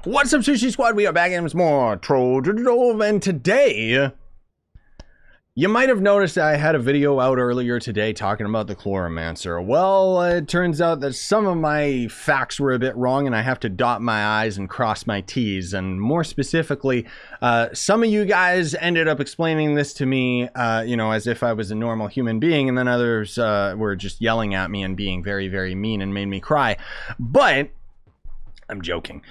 What's up, Scyushi Squad? We are back in with more Trove, and today, you might have noticed I had a video out earlier today talking about the Chloromancer. Well, it turns out that some of my facts were a bit wrong, and I have to dot my I's and cross my T's. And more specifically, some of you guys ended up explaining this to me, as if I was a normal human being, and then others were just yelling at me and being very, very mean and made me cry. But I'm joking.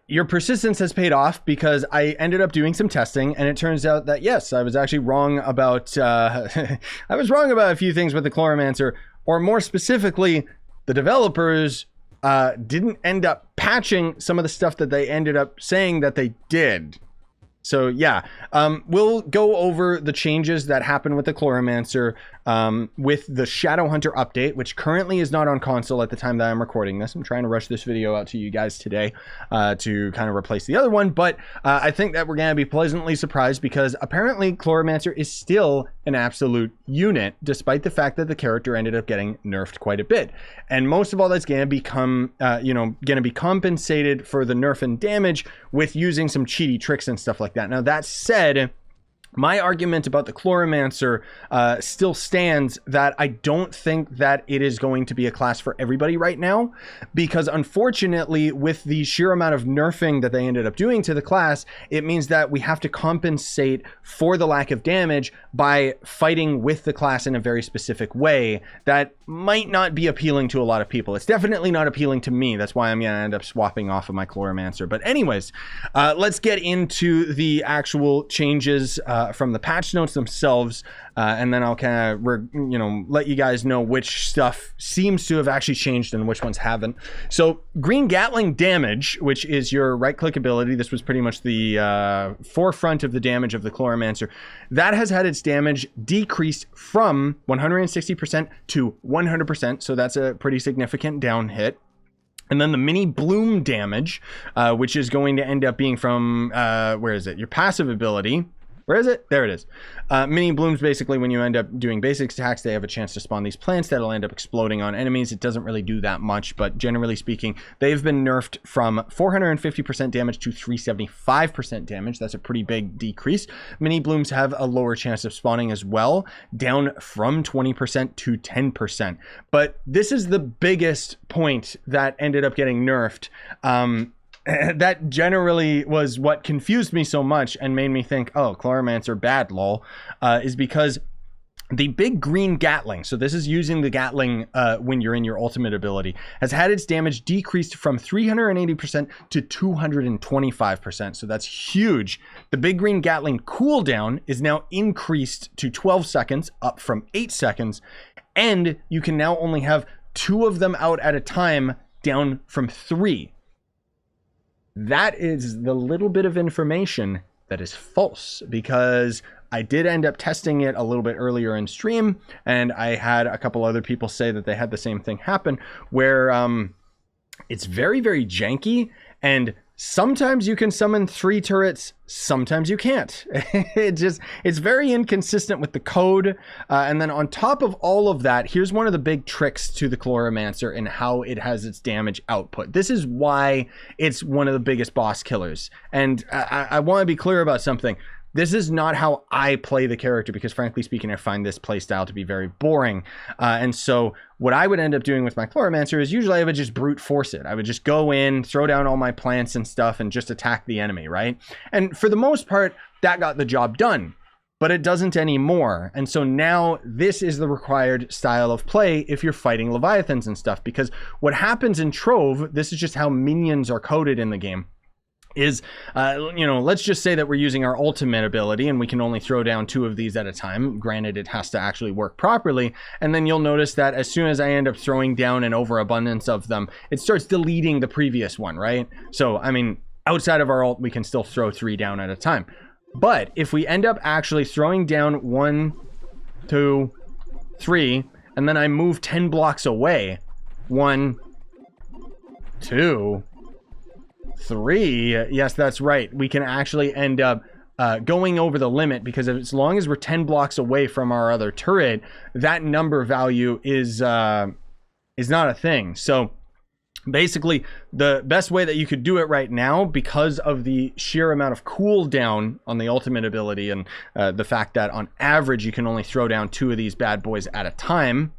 Your persistence has paid off because I ended up doing some testing, and it turns out that yes, I was actually wrong about I was wrong about a few things with the Chloromancer, or more specifically, the developers didn't end up patching some of the stuff that they ended up saying that they did. So yeah, we'll go over the changes that happened with the Chloromancer with the Shadow Hunter update, which currently is not on console at the time that I'm recording this. I'm trying to rush this video out to you guys today to kind of replace the other one, but I think that we're going to be pleasantly surprised because apparently Chloromancer is still an absolute unit, despite the fact that the character ended up getting nerfed quite a bit. And most of all, that's going to become, going to be compensated for the nerf and damage with using some cheaty tricks and stuff like that. Now, that said, my argument about the Chloromancer still stands that I don't think that it is going to be a class for everybody right now, because unfortunately, with the sheer amount of nerfing that they ended up doing to the class, it means that we have to compensate for the lack of damage by fighting with the class in a very specific way that might not be appealing to a lot of people. It's definitely not appealing to me. That's why I'm going to end up swapping off of my Chloromancer. But anyways, let's get into the actual changes from the patch notes themselves, and then I'll kind of let you guys know which stuff seems to have actually changed and which ones haven't. So green Gatling damage, which is your right click ability, this was pretty much the forefront of the damage of the Chloromancer, that has had its damage decreased from 160% to 100%, so that's a pretty significant down hit. And then the mini bloom damage, which is going to end up being from where is it, your passive ability. Where is it? There it is. Mini blooms, basically, when you end up doing basic attacks, they have a chance to spawn these plants that'll end up exploding on enemies. It doesn't really do that much, but generally speaking, they've been nerfed from 450% damage to 375% damage. That's a pretty big decrease. Mini blooms have a lower chance of spawning as well, down from 20% to 10%. But this is the biggest point that ended up getting nerfed. That generally was what confused me so much and made me think, oh, Chloromancer bad, lol, is because the big green Gatling, so this is using the Gatling when you're in your ultimate ability, has had its damage decreased from 380% to 225%, so that's huge. The big green Gatling cooldown is now increased to 12 seconds, up from 8 seconds, and you can now only have 2 of them out at a time, down from 3. That is the little bit of information that is false, because I did end up testing it a little bit earlier in stream, and I had a couple other people say that they had the same thing happen, where it's very, very janky, and sometimes you can summon 3 turrets, sometimes you can't. It's very inconsistent with the code. And then on top of all of that, here's one of the big tricks to the Chloromancer and how it has its damage output. This is why it's one of the biggest boss killers. And I want to be clear about something. This is not how I play the character, because frankly speaking, I find this playstyle to be very boring. And so what I would end up doing with my Chloromancer is usually I would just brute force it. I would just go in, throw down all my plants and stuff, and just attack the enemy, right? And for the most part, that got the job done. But it doesn't anymore. And so now this is the required style of play if you're fighting Leviathans and stuff. Because what happens in Trove, this is just how minions are coded in the game, is, let's just say that we're using our ultimate ability and we can only throw down 2 of these at a time. Granted, it has to actually work properly. And then you'll notice that as soon as I end up throwing down an overabundance of them, it starts deleting the previous one, right? So, I mean, outside of our ult, we can still throw 3 down at a time. But if we end up actually throwing down 1, 2, 3, and then I move 10 blocks away, 1, 2, 3, yes, that's right, we can actually end up going over the limit, because as long as we're 10 blocks away from our other turret, that number value is not a thing. So Basically, the best way that you could do it right now, because of the sheer amount of cooldown on the ultimate ability and the fact that on average you can only throw down 2 of these bad boys at a time,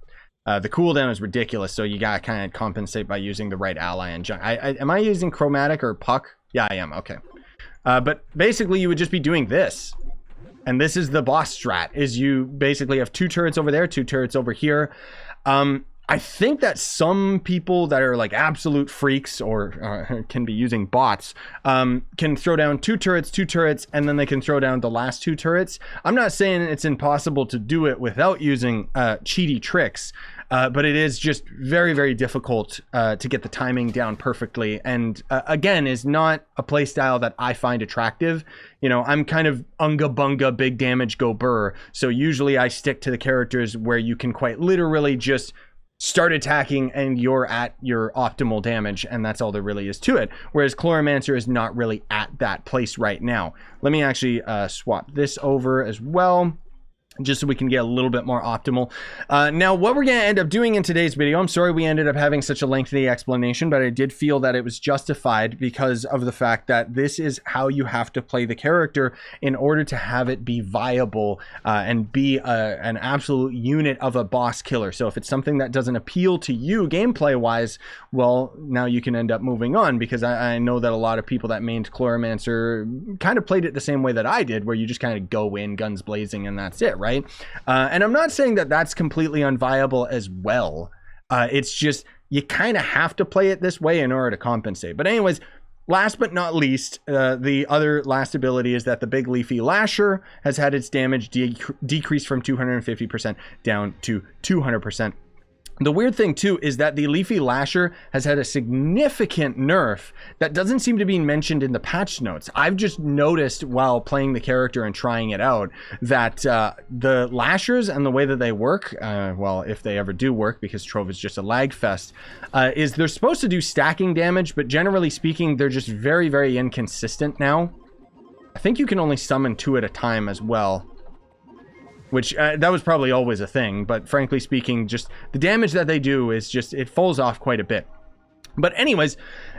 the cooldown is ridiculous. So you gotta kind of compensate by using the right ally and junk. Am I using chromatic or puck? Yeah, I am. Okay. But basically you would just be doing this. And this is the boss strat, is you basically have 2 turrets over there, 2 turrets over here. I think that some people that are like absolute freaks or can be using bots can throw down 2 turrets, and then they can throw down the last 2 turrets. I'm not saying it's impossible to do it without using cheaty tricks, but it is just very, very difficult to get the timing down perfectly. And again, is not a playstyle that I find attractive. You know, I'm kind of unga bunga, big damage, go burr. So usually I stick to the characters where you can quite literally just start attacking and you're at your optimal damage, and that's all there really is to it. Whereas Chloromancer is not really at that place right now. Let me actually swap this over as well, just so we can get a little bit more optimal. Now, what we're going to end up doing in today's video, I'm sorry we ended up having such a lengthy explanation, but I did feel that it was justified because of the fact that this is how you have to play the character in order to have it be viable and be an absolute unit of a boss killer. So if it's something that doesn't appeal to you gameplay-wise, well, now you can end up moving on, because I know that a lot of people that mained Chloromancer kind of played it the same way that I did, where you just kind of go in guns blazing and that's it, right? And I'm not saying that that's completely unviable as well. It's just you kind of have to play it this way in order to compensate. But anyways, last but not least, the other last ability is that the Big Leafy Lasher has had its damage decreased from 250% down to 200%. The weird thing too is that the Leafy Lasher has had a significant nerf that doesn't seem to be mentioned in the patch notes. I've just noticed while playing the character and trying it out that the Lashers and the way that they work, well, if they ever do work, because Trove is just a lag fest, is they're supposed to do stacking damage, but generally speaking, they're just very, very inconsistent now. I think you can only summon 2 at a time as well. Which, that was probably always a thing, but frankly speaking, just the damage that they do is just, it falls off quite a bit. But anyways,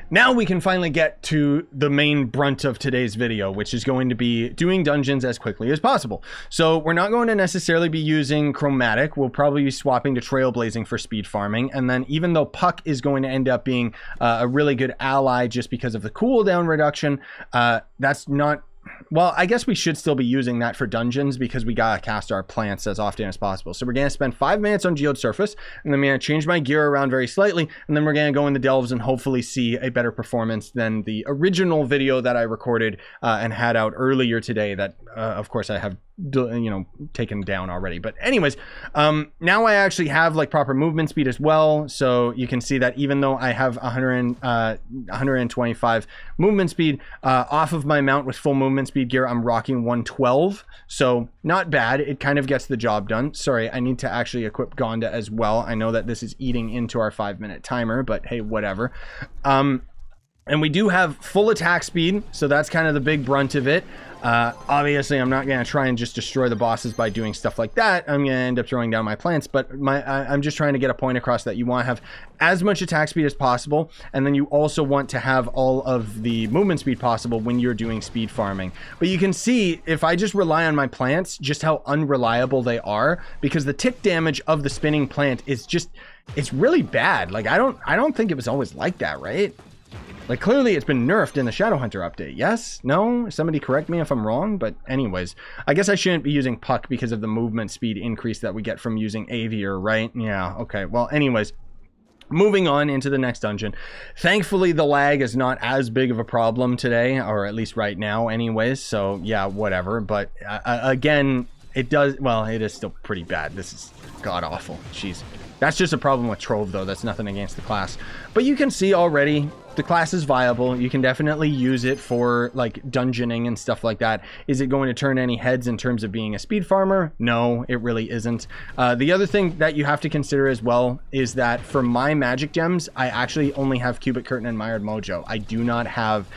now we can finally get to the main brunt of today's video, which is going to be doing dungeons as quickly as possible. So we're not going to necessarily be using chromatic. We'll probably be swapping to trailblazing for speed farming. And then even though puck is going to end up being a really good ally just because of the cooldown reduction, that's not... Well, I guess we should still be using that for dungeons because we gotta cast our plants as often as possible. So we're gonna spend 5 minutes on Geode Surface, and then we're gonna change my gear around very slightly, and then we're gonna go in the delves and hopefully see a better performance than the original video that I recorded and had out earlier today that, of course, I have taken down already. But anyways, now I actually have like proper movement speed as well. So you can see that even though I have 125 movement speed off of my mount with full movement speed gear, I'm rocking 112. So not bad. It kind of gets the job done. Sorry, I need to actually equip Gonda as well. I know that this is eating into our 5-minute timer, but hey, whatever. And we do have full attack speed, so that's kind of the big brunt of it. Obviously, I'm not going to try and just destroy the bosses by doing stuff like that. I'm going to end up throwing down my plants, but I'm just trying to get a point across that you want to have as much attack speed as possible, and then you also want to have all of the movement speed possible when you're doing speed farming. But you can see, if I just rely on my plants, just how unreliable they are, because the tick damage of the spinning plant is just, it's really bad. Like, I don't think it was always like that, right? Like, clearly it's been nerfed in the Shadowhunter update. Yes? No? Somebody correct me if I'm wrong. But anyways, I guess I shouldn't be using puck because of the movement speed increase that we get from using Aviar, right? Yeah, okay. Well, anyways, moving on into the next dungeon. Thankfully, the lag is not as big of a problem today, or at least right now anyways. So, yeah, whatever. But again, it does... Well, it is still pretty bad. This is god-awful. Jeez. That's just a problem with Trove, though. That's nothing against the class. But you can see already... the class is viable. You can definitely use it for like dungeoning and stuff like that. Is it going to turn any heads in terms of being a speed farmer? No, it really isn't. The other thing that you have to consider as well is that for my magic gems, I actually only have Cubic Curtain and Mired Mojo. I do not have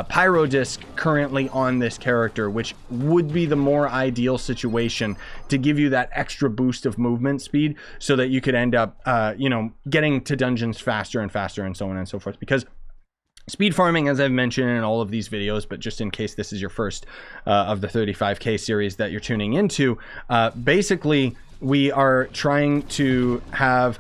Pyro Disc currently on this character, which would be the more ideal situation to give you that extra boost of movement speed so that you could end up, you know, getting to dungeons faster and faster and so on and so forth. Because speed farming, as I've mentioned in all of these videos, but just in case this is your first of the 35K series that you're tuning into, basically we are trying to have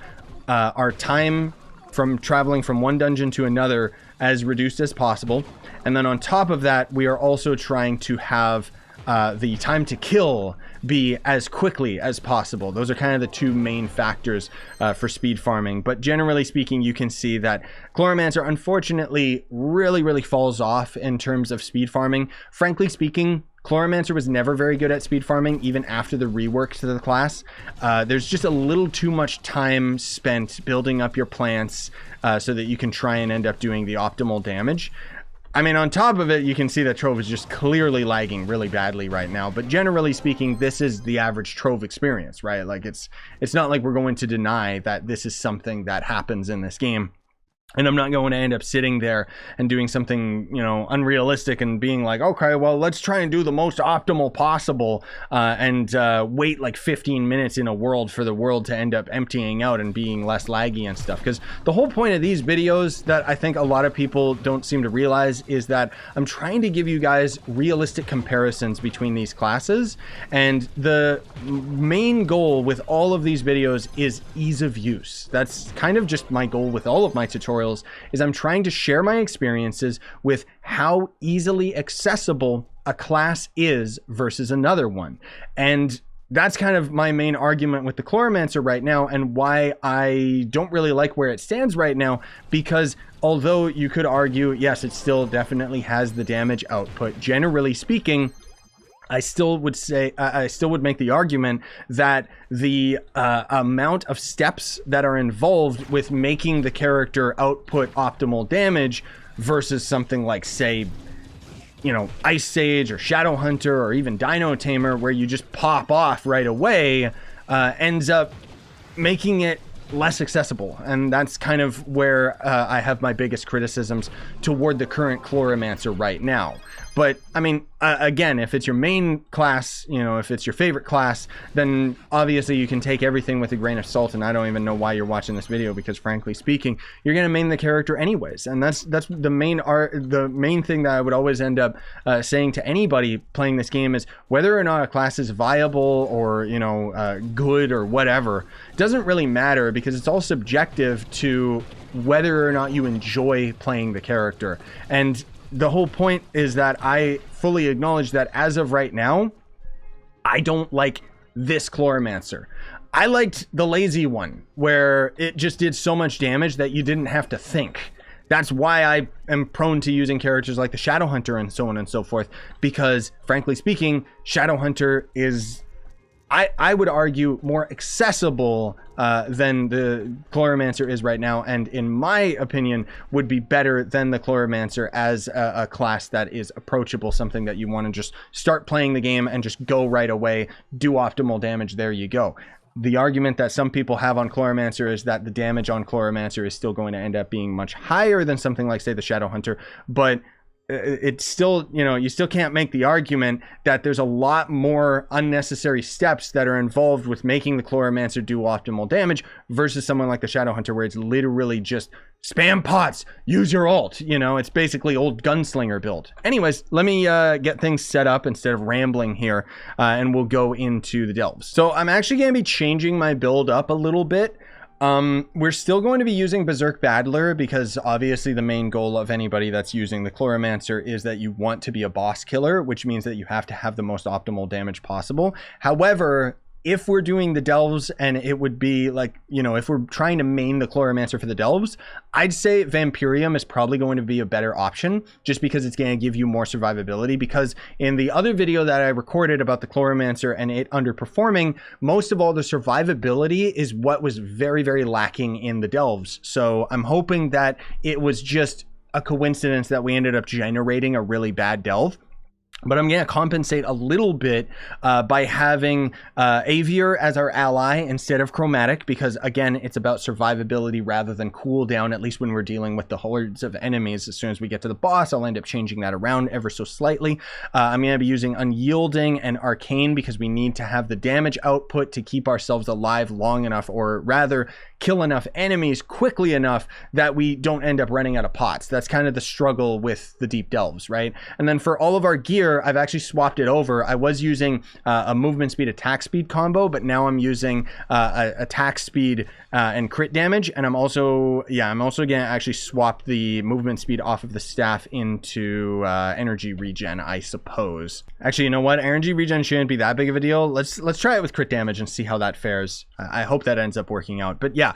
our time from traveling from one dungeon to another as reduced as possible. And then on top of that, we are also trying to have the time to kill be as quickly as possible. Those are kind of the two main factors for speed farming. But generally speaking, you can see that Chloromancer unfortunately really falls off in terms of speed farming. Frankly speaking, Chloromancer was never very good at speed farming, even after the rework to the class. There's just a little too much time spent building up your plants so that you can try and end up doing the optimal damage. I mean, on top of it, you can see that Trove is just clearly lagging really badly right now. But generally speaking, this is the average Trove experience, right? Like it's not like we're going to deny that this is something that happens in this game. And I'm not going to end up sitting there and doing something, you know, unrealistic and being like, okay, well, let's try and do the most optimal possible and wait like 15 minutes in a world for the world to end up emptying out and being less laggy and stuff. Because the whole point of these videos that I think a lot of people don't seem to realize is that I'm trying to give you guys realistic comparisons between these classes. And the main goal with all of these videos is ease of use. That's kind of just my goal with all of my tutorials. Is I'm trying to share my experiences with how easily accessible a class is versus another one. And that's kind of my main argument with the Chloromancer right now, and why I don't really like where it stands right now, because although you could argue, yes, it still definitely has the damage output, generally speaking, I still would say, I still would make the argument that the amount of steps that are involved with making the character output optimal damage versus something like, say, you know, Ice Sage or Shadow Hunter or even Dino Tamer, where you just pop off right away, ends up making it less accessible. And that's kind of where I have my biggest criticisms toward the current Chloromancer right now. But I mean, again, if it's your main class, you know, if it's your favorite class, then obviously you can take everything with a grain of salt. And I don't even know why you're watching this video, because frankly speaking, you're going to main the character anyways. And that's the main thing that I would always end up saying to anybody playing this game is whether or not a class is viable or, you know, good or whatever, doesn't really matter, because it's all subjective to whether or not you enjoy playing the character. And the whole point is that I fully acknowledge that as of right now, I don't like this Chloromancer. I liked the lazy one, where it just did so much damage that you didn't have to think. That's why I am prone to using characters like the Shadow Hunter and so on and so forth, because frankly speaking, Shadow Hunter is, I would argue, more accessible than the Chloromancer is right now, and in my opinion would be better than the Chloromancer as a class that is approachable, something that you want to just start playing the game and just go right away, do optimal damage, there you go. The argument that some people have on Chloromancer is that the damage on Chloromancer is still going to end up being much higher than something like, say, the Shadow Hunter, but it's still, you know, you still can't make the argument that there's a lot more unnecessary steps that are involved with making the Chloromancer do optimal damage versus someone like the Shadow Hunter, where it's literally just spam pots, use your ult, you know, it's basically old gunslinger build. Anyways, let me get things set up instead of rambling here, and we'll go into the delves. So I'm actually going to be changing my build up a little bit. We're still going to be using Berserk Battler, because obviously the main goal of anybody that's using the Chloromancer is that you want to be a boss killer, which means that you have to have the most optimal damage possible. However, if we're doing the delves, and it would be like, you know, if we're trying to main the Chloromancer for the delves, I'd say Vampirium is probably going to be a better option, just because it's going to give you more survivability. Because in the other video that I recorded about the Chloromancer and it underperforming, most of all the survivability is what was very lacking in the delves. So I'm hoping that it was just a coincidence that we ended up generating a really bad delve. But I'm going to compensate a little bit by having Aviar as our ally instead of Chromatic, because again, it's about survivability rather than cooldown, at least when we're dealing with the hordes of enemies. As soon as we get to the boss, I'll end up changing that around ever so slightly. I'm going to be using Unyielding and Arcane because we need to have the damage output to keep ourselves alive long enough, or rather kill enough enemies quickly enough that we don't end up running out of pots. That's kind of the struggle with the deep delves, right? And then for all of our gear, I've actually swapped it over. I was using a movement speed attack speed combo, but now I'm using attack speed and crit damage. And I'm also gonna actually swap the movement speed off of the staff into energy regen, I suppose. Actually, you know what? Energy regen shouldn't be that big of a deal. Let's try it with crit damage and see how that fares. I hope that ends up working out. But yeah,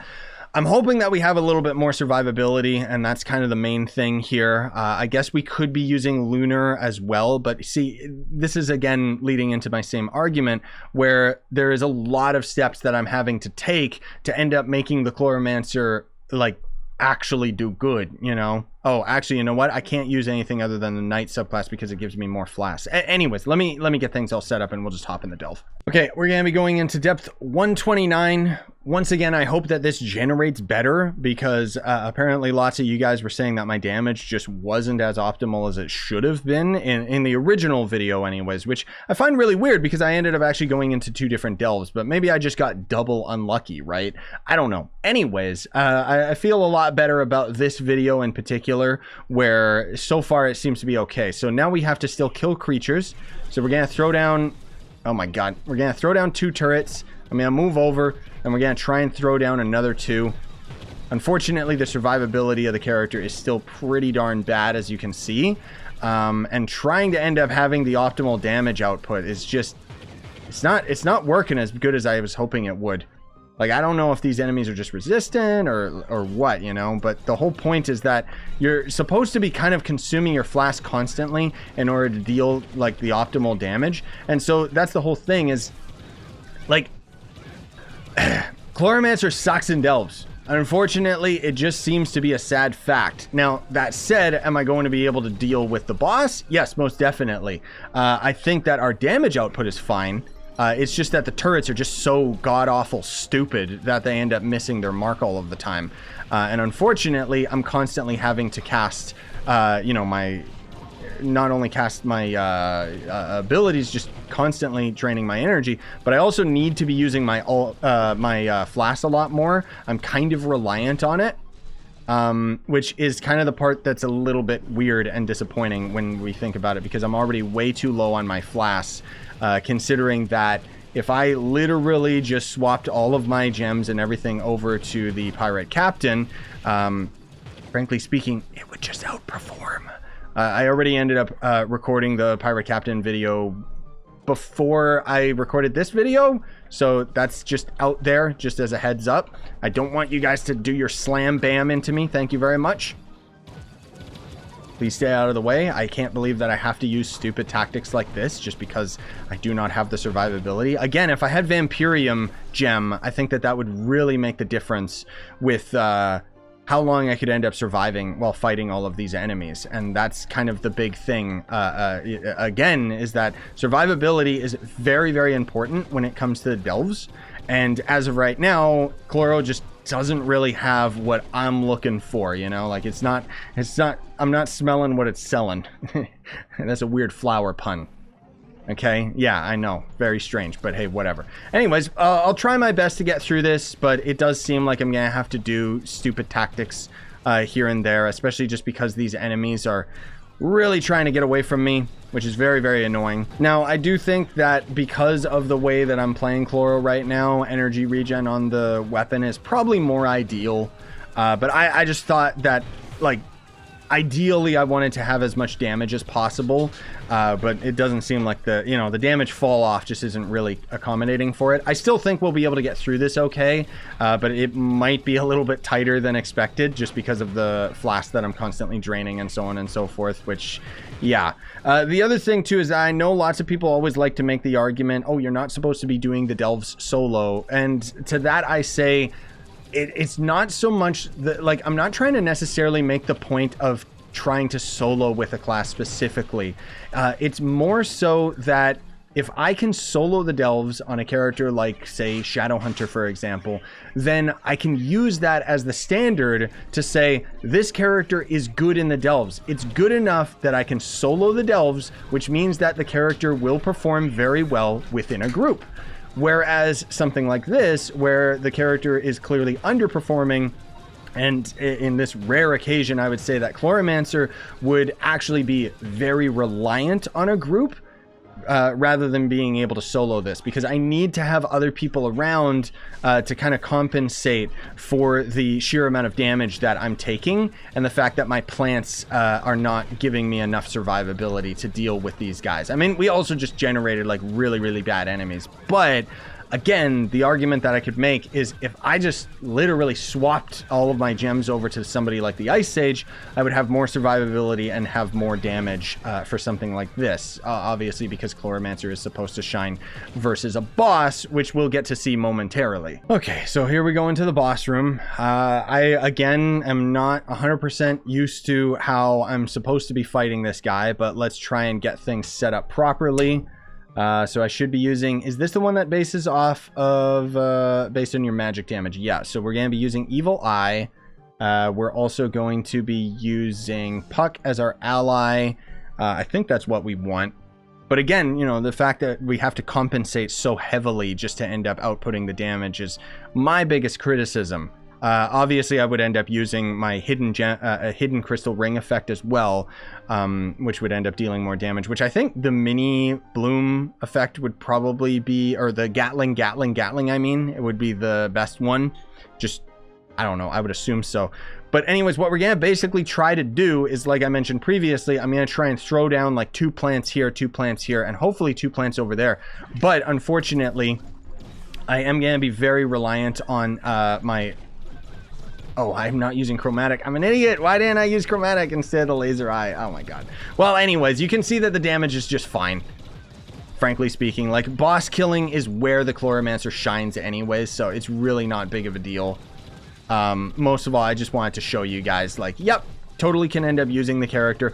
I'm hoping that we have a little bit more survivability, and that's kind of the main thing here. I guess we could be using Lunar as well, but see, this is again leading into my same argument where there is a lot of steps that I'm having to take to end up making the Chloromancer like actually do good, you know? Oh, actually, you know what? I can't use anything other than the Knight subclass because it gives me more flasks. Anyways, let me get things all set up and we'll just hop in the delve. Okay, we're gonna be going into depth 129. Once again, I hope that this generates better because apparently lots of you guys were saying that my damage just wasn't as optimal as it should have been in the original video anyways, which I find really weird because I ended up actually going into 2 different delves, but maybe I just got double unlucky, right? I don't know. Anyways, I feel a lot better about this video in particular, where so far it seems to be okay. So now we have to still kill creatures. So we're gonna throw down, oh my god, we're gonna throw down 2 turrets. I'm gonna move over and we're gonna try and throw down another 2. Unfortunately, the survivability of the character is still pretty darn bad, as you can see, and trying to end up having the optimal damage output is just, it's not working as good as I was hoping it would. Like, I don't know if these enemies are just resistant or what, you know, but the whole point is that you're supposed to be kind of consuming your flask constantly in order to deal, like, the optimal damage. And so that's the whole thing is, like, Chloromancer sucks in delves. Unfortunately, it just seems to be a sad fact. Now, that said, am I going to be able to deal with the boss? Yes, most definitely. I think that our damage output is fine. It's just that the turrets are just so god-awful stupid that they end up missing their mark all of the time. And unfortunately, I'm constantly having to cast, you know, not only cast my abilities, just constantly draining my energy, but I also need to be using my flask a lot more. I'm kind of reliant on it. Which is kind of the part that's a little bit weird and disappointing when we think about it, because I'm already way too low on my flasks, considering that if I literally just swapped all of my gems and everything over to the Pirate Captain, frankly speaking, it would just outperform. I already ended up recording the Pirate Captain video before I recorded this video, so that's just out there, just as a heads up. I don't want you guys to do your slam bam into me. Thank you very much. Please stay out of the way. I can't believe that I have to use stupid tactics like this just because I do not have the survivability. Again, if I had Vampirium gem, I think that would really make the difference with how long I could end up surviving while fighting all of these enemies. And that's kind of the big thing, again, is that survivability is very, very important when it comes to the delves. And as of right now, Chloro just doesn't really have what I'm looking for, you know? Like, I'm not smelling what it's selling. That's a weird flower pun. Okay, yeah, I know, very strange, but hey, whatever. Anyways, I'll try my best to get through this, but it does seem like I'm gonna have to do stupid tactics here and there, especially just because these enemies are really trying to get away from me, which is very, very annoying. Now, I do think that because of the way that I'm playing Chloro right now, energy regen on the weapon is probably more ideal, but I just thought that, like, ideally I wanted to have as much damage as possible, but it doesn't seem like the damage fall off just isn't really accommodating for it. I still think we'll be able to get through this okay, but it might be a little bit tighter than expected just because of the flask that I'm constantly draining and so on and so forth, which, yeah. The other thing too is I know lots of people always like to make the argument, oh, you're not supposed to be doing the delves solo, and to that I say, it's not so much that, like, I'm not trying to necessarily make the point of trying to solo with a class specifically. It's more so that if I can solo the delves on a character like, say, Shadow Hunter, for example, then I can use that as the standard to say, this character is good in the delves. It's good enough that I can solo the delves, which means that the character will perform very well within a group. Whereas something like this, where the character is clearly underperforming, and in this rare occasion, I would say that Chloromancer would actually be very reliant on a group, rather than being able to solo this, because I need to have other people around to kind of compensate for the sheer amount of damage that I'm taking, and the fact that my plants are not giving me enough survivability to deal with these guys. I mean, we also just generated like really, really bad enemies, but again, the argument that I could make is if I just literally swapped all of my gems over to somebody like the Ice Sage, I would have more survivability and have more damage for something like this. Obviously, because Chloromancer is supposed to shine versus a boss, which we'll get to see momentarily. Okay, so here we go into the boss room. I, again, am not 100% used to how I'm supposed to be fighting this guy, but let's try and get things set up properly. So I should be using, is this the one that bases off of, based on your magic damage? Yeah, so we're going to be using Evil Eye. We're also going to be using Puck as our ally. I think that's what we want. But again, you know, the fact that we have to compensate so heavily just to end up outputting the damage is my biggest criticism. Obviously, I would end up using my hidden crystal ring effect as well, which would end up dealing more damage, which I think the mini bloom effect would probably be, or the Gatling, I mean, it would be the best one. Just, I don't know, I would assume so. But anyways, what we're going to basically try to do is, like I mentioned previously, I'm going to try and throw down like 2 plants here, 2 plants here, and hopefully 2 plants over there. But unfortunately, I am going to be very reliant on my... Oh, I'm not using chromatic. I'm an idiot. Why didn't I use chromatic instead of the laser eye? Oh my god. Well, anyways, you can see that the damage is just fine. Frankly speaking, like, boss killing is where the Chloromancer shines anyways, so it's really not big of a deal. Most of all, I just wanted to show you guys, like, yep, totally can end up using the character.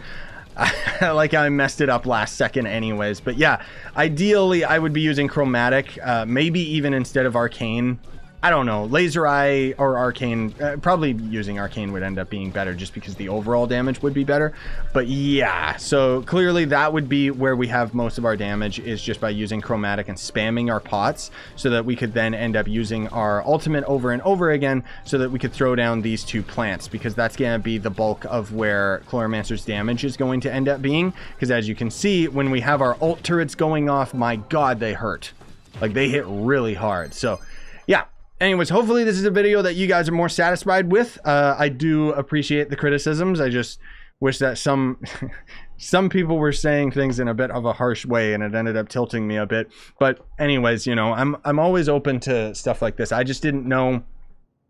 Like, I messed it up last second anyways. But yeah, ideally, I would be using chromatic, maybe even instead of arcane. I don't know, laser eye or arcane, probably using arcane would end up being better just because the overall damage would be better. But yeah, so clearly that would be where we have most of our damage, is just by using chromatic and spamming our pots, so that we could then end up using our ultimate over and over again, so that we could throw down these 2 plants, because that's going to be the bulk of where Chloromancer's damage is going to end up being. Because as you can see, when we have our ult turrets going off, my god, they hurt. Like, they hit really hard. So yeah. Anyways, hopefully this is a video that you guys are more satisfied with. I do appreciate the criticisms. I just wish that some people were saying things in a bit of a harsh way, and it ended up tilting me a bit. But anyways, you know, I'm always open to stuff like this. I just didn't know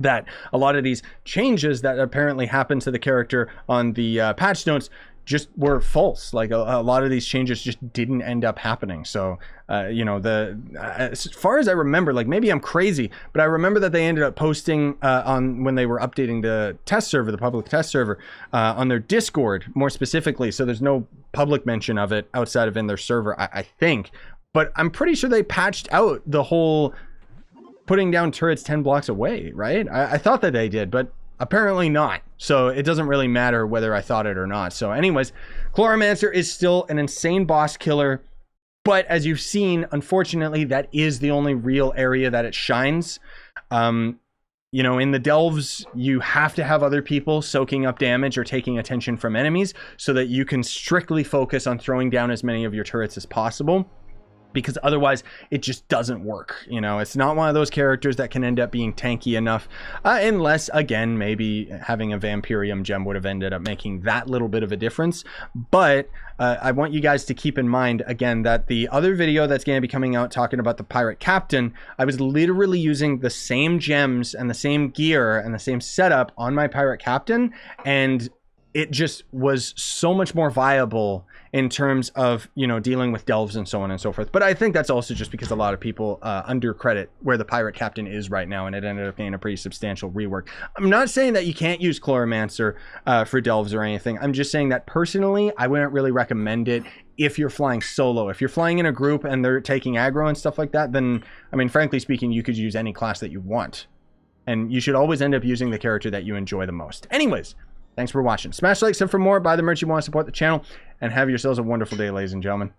that a lot of these changes that apparently happened to the character on the patch notes just were false. Like, a lot of these changes just didn't end up happening. So you know, as far as I remember, like, maybe I'm crazy, but I remember that they ended up posting on, when they were updating the test server, the public test server, on their Discord more specifically. So there's no public mention of it outside of in their server, I think. But I'm pretty sure they patched out the whole putting down turrets 10 blocks away, right? I thought that they did, but apparently not. So it doesn't really matter whether I thought it or not. So anyways, Chloromancer is still an insane boss killer. But as you've seen, unfortunately, that is the only real area that it shines. You know, in the delves, you have to have other people soaking up damage or taking attention from enemies so that you can strictly focus on throwing down as many of your turrets as possible. Because otherwise it just doesn't work. You know, it's not one of those characters that can end up being tanky enough, unless, again, maybe having a Vampirium gem would have ended up making that little bit of a difference. But I want you guys to keep in mind, again, that the other video that's going to be coming out talking about the Pirate Captain, I was literally using the same gems and the same gear and the same setup on my Pirate Captain, and it just was so much more viable in terms of, you know, dealing with delves and so on and so forth. But I think that's also just because a lot of people undercredit where the pirate captain is right now, and it ended up being a pretty substantial rework. I'm not saying that you can't use Chloromancer for delves or anything. I'm just saying that personally, I wouldn't really recommend it if you're flying solo. If you're flying in a group and they're taking aggro and stuff like that, then, I mean, frankly speaking, you could use any class that you want. And you should always end up using the character that you enjoy the most. Anyways, thanks for watching. Smash like, sub for more, buy the merch you want to support the channel, and have yourselves a wonderful day, ladies and gentlemen.